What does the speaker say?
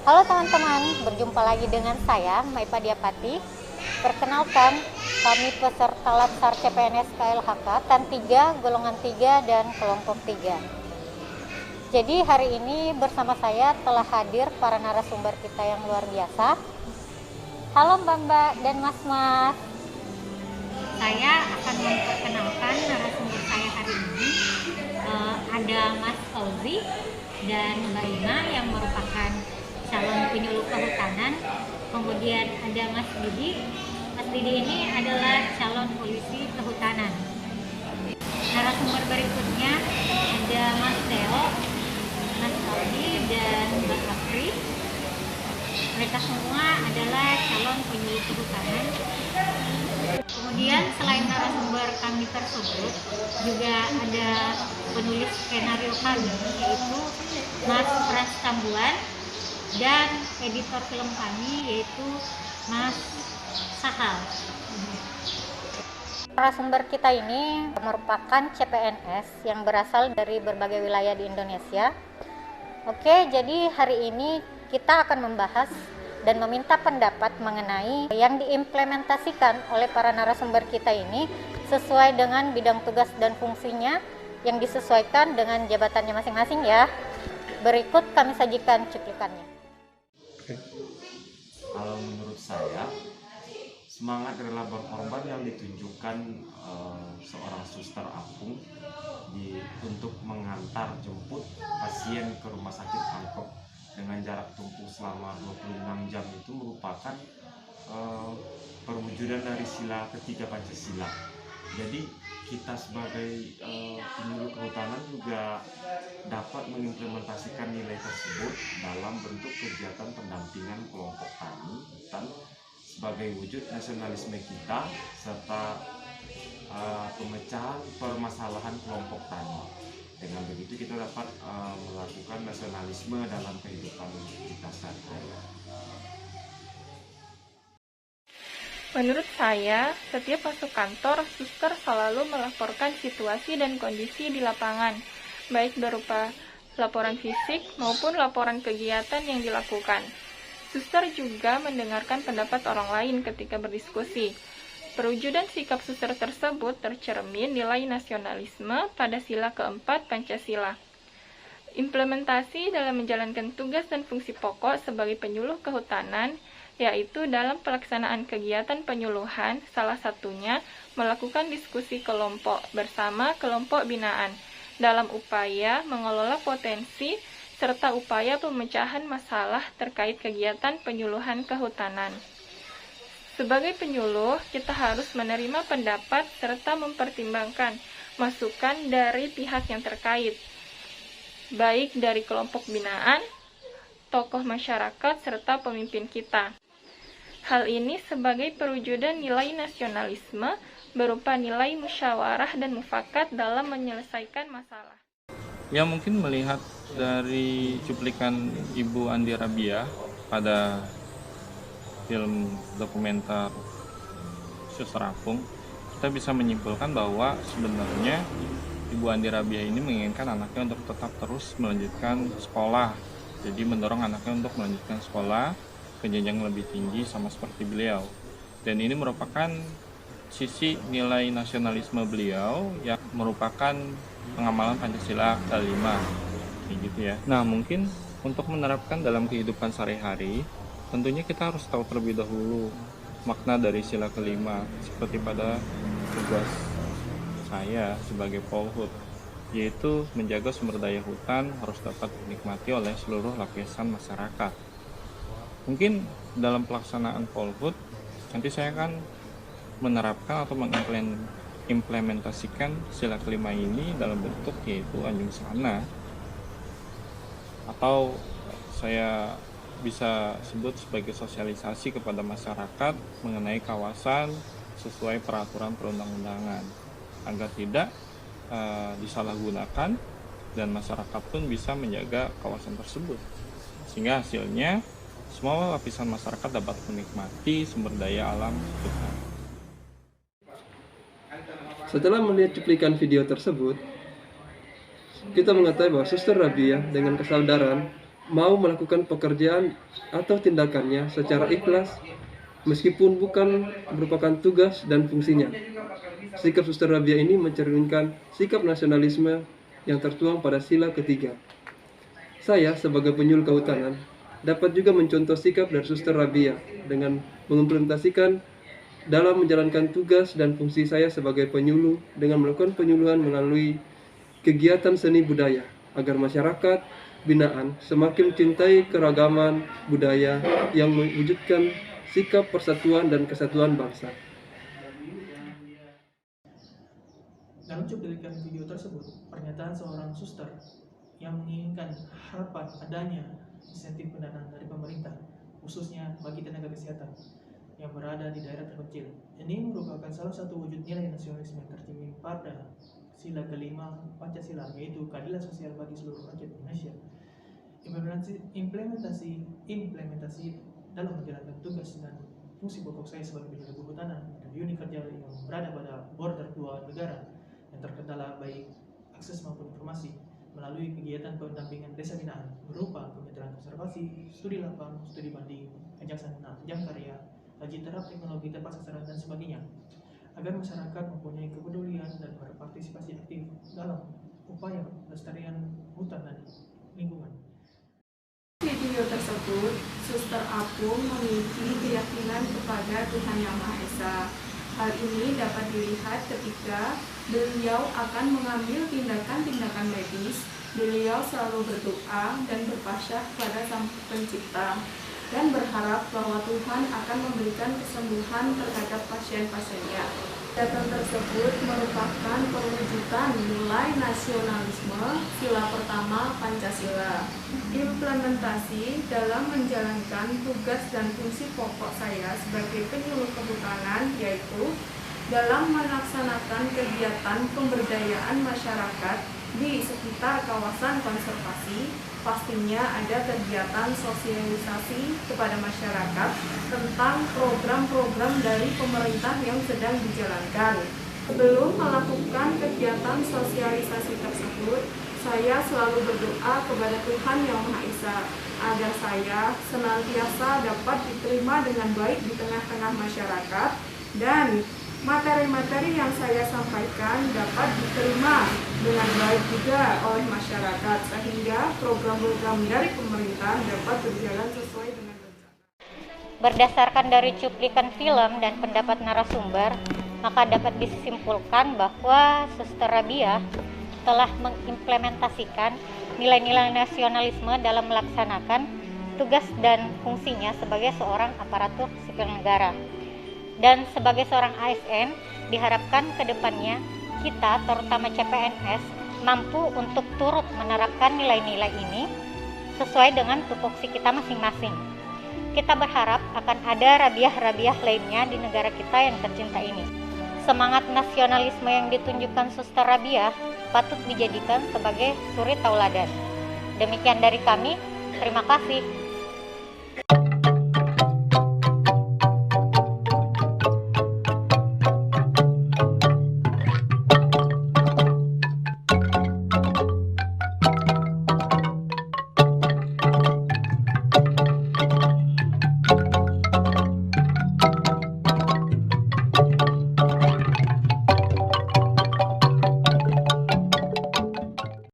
Halo teman-teman, berjumpa lagi dengan saya, Maipa Diapati. Perkenalkan, kami peserta Latsar CPNS KLHK TAN 3, golongan 3, dan kelompok 3. Jadi hari ini bersama saya telah hadir para narasumber kita yang luar biasa. Halo Mbak-mbak dan Mas-mas. Saya akan memperkenalkan narasumber saya hari ini. Ada Mas Fauzi dan Mbak Ima yang merupakan calon penyuluh kehutanan. Kemudian ada Mas Didi. Mas Didi ini adalah calon polisi kehutanan. Narasumber berikutnya ada Mas Theo, Mas Aldi, dan Mbak Afri. Mereka semua adalah calon penyuluh kehutanan. Kemudian selain narasumber kami tersebut, juga ada penulis skenario kami, yaitu Mas Pras Tambuan, dan editor film kami, yaitu Mas Sahal. Narasumber kita ini merupakan CPNS yang berasal dari berbagai wilayah di Indonesia. Oke, jadi hari ini kita akan membahas dan meminta pendapat mengenai yang diimplementasikan oleh para narasumber kita ini sesuai dengan bidang tugas dan fungsinya yang disesuaikan dengan jabatannya masing-masing ya. Berikut kami sajikan cuplikannya. Kalau menurut saya, semangat rela berkorban yang ditunjukkan seorang suster apung untuk mengantar jemput pasien ke rumah sakit Pangkep dengan jarak tempuh selama 26 jam itu merupakan perwujudan dari sila ketiga Pancasila. Jadi kita sebagai penyuluh kehutanan juga dapat mengimplementasikan nilai tersebut dalam bentuk kegiatan pendampingan kelompok tani hutan sebagai wujud nasionalisme kita serta pemecahan permasalahan kelompok tani. Dengan begitu kita dapat melakukan nasionalisme dalam kehidupan kita sehari-hari. Menurut saya, setiap masuk kantor, suster selalu melaporkan situasi dan kondisi di lapangan, baik berupa laporan fisik maupun laporan kegiatan yang dilakukan. Suster juga mendengarkan pendapat orang lain ketika berdiskusi. Perwujudan sikap suster tersebut tercermin nilai nasionalisme pada sila keempat Pancasila. Implementasi dalam menjalankan tugas dan fungsi pokok sebagai penyuluh kehutanan, yaitu dalam pelaksanaan kegiatan penyuluhan, salah satunya melakukan diskusi kelompok bersama kelompok binaan dalam upaya mengelola potensi serta upaya pemecahan masalah terkait kegiatan penyuluhan kehutanan. Sebagai penyuluh, kita harus menerima pendapat serta mempertimbangkan masukan dari pihak yang terkait, baik dari kelompok binaan, tokoh masyarakat, serta pemimpin kita. Hal ini sebagai perwujudan nilai nasionalisme berupa nilai musyawarah dan mufakat dalam menyelesaikan masalah. Ya, mungkin melihat dari cuplikan Ibu Andi Rabiah pada film dokumenter Suster Apung, kita bisa menyimpulkan bahwa sebenarnya Ibu Andi Rabiah ini menginginkan anaknya untuk tetap terus melanjutkan sekolah. Jadi mendorong anaknya untuk melanjutkan sekolah ke jenjang lebih tinggi sama seperti beliau. Dan ini merupakan sisi nilai nasionalisme beliau yang merupakan pengamalan Pancasila ke-5. Gitu ya. Nah, mungkin untuk menerapkan dalam kehidupan sehari-hari, tentunya kita harus tahu terlebih dahulu makna dari sila ke-5, seperti pada tugas saya sebagai Polhut, yaitu menjaga sumber daya hutan harus dapat dinikmati oleh seluruh lapisan masyarakat. Mungkin dalam pelaksanaan Polhut, nanti saya akan menerapkan atau mengimplementasikan sila ke-5 ini dalam bentuk yaitu anjung sana, atau saya bisa sebut sebagai sosialisasi kepada masyarakat mengenai kawasan sesuai peraturan perundang-undangan agar tidak disalahgunakan dan masyarakat pun bisa menjaga kawasan tersebut sehingga hasilnya semua lapisan masyarakat dapat menikmati sumber daya alam sekitar. Setelah melihat cuplikan video tersebut, kita mengetahui bahwa Suster Rabiah dengan kesadaran mau melakukan pekerjaan atau tindakannya secara ikhlas meskipun bukan merupakan tugas dan fungsinya. Sikap Suster Rabia ini mencerminkan sikap nasionalisme yang tertuang pada sila ketiga. Saya sebagai penyuluh kehutanan dapat juga mencontoh sikap dari Suster Rabia dengan mengimplementasikan dalam menjalankan tugas dan fungsi saya sebagai penyuluh dengan melakukan penyuluhan melalui kegiatan seni budaya agar masyarakat binaan semakin mencintai keragaman budaya yang mewujudkan sikap persatuan dan kesatuan bangsa. Dalam cuplikan video tersebut, pernyataan seorang suster yang menginginkan harapan adanya insentif pendanaan dari pemerintah, khususnya bagi tenaga kesehatan yang berada di daerah terpencil. Ini merupakan salah satu wujud nilai nasionalisme yang tercermin pada sila kelima Pancasila, yaitu keadilan sosial bagi seluruh rakyat Indonesia. Implementasi dalam menjalankan tugas dan fungsi pokok saya sebagai penyuluh kehutanan dan unit kerja yang berada pada border dua negara yang terkendala baik akses maupun informasi melalui kegiatan pendampingan desa binaan berupa kemitraan konservasi, studi lapang, studi banding, ajang sana, ajang karya, kaji terap teknologi tepat sasaran dan sebagainya, agar masyarakat mempunyai kepedulian dan berpartisipasi aktif dalam upaya pelestarian hutan dan lingkungan. Video tersebut, Suster Apung memiliki keyakinan kepada Tuhan Yang Maha Esa. Hal ini dapat dilihat ketika beliau akan mengambil tindakan-tindakan medis. Beliau selalu berdoa dan berpasyah kepada Sang Pencipta dan berharap bahwa Tuhan akan memberikan kesembuhan terhadap pasien-pasiennya. Kegiatan tersebut merupakan perwujudan nilai nasionalisme sila pertama Pancasila. Implementasi dalam menjalankan tugas dan fungsi pokok saya sebagai penyuluh kehutanan yaitu dalam melaksanakan kegiatan pemberdayaan masyarakat di sekitar kawasan konservasi. Pastinya ada kegiatan sosialisasi kepada masyarakat tentang program-program dari pemerintah yang sedang dijalankan. Sebelum melakukan kegiatan sosialisasi tersebut, saya selalu berdoa kepada Tuhan Yang Maha Esa agar saya senantiasa dapat diterima dengan baik di tengah-tengah masyarakat dan materi-materi yang saya sampaikan dapat diterima dengan baik juga oleh masyarakat sehingga program-program dari pemerintah dapat berjalan sesuai dengan rencana. Berdasarkan dari cuplikan film dan pendapat narasumber, maka dapat disimpulkan bahwa Suster Rabia telah mengimplementasikan nilai-nilai nasionalisme dalam melaksanakan tugas dan fungsinya sebagai seorang aparatur sipil negara. Dan sebagai seorang ASN, diharapkan ke depannya kita, terutama CPNS, mampu untuk turut menerapkan nilai-nilai ini sesuai dengan tupoksi kita masing-masing. Kita berharap akan ada rabiah-rabiah lainnya di negara kita yang tercinta ini. Semangat nasionalisme yang ditunjukkan Suster Rabia patut dijadikan sebagai suri tauladan. Demikian dari kami, terima kasih.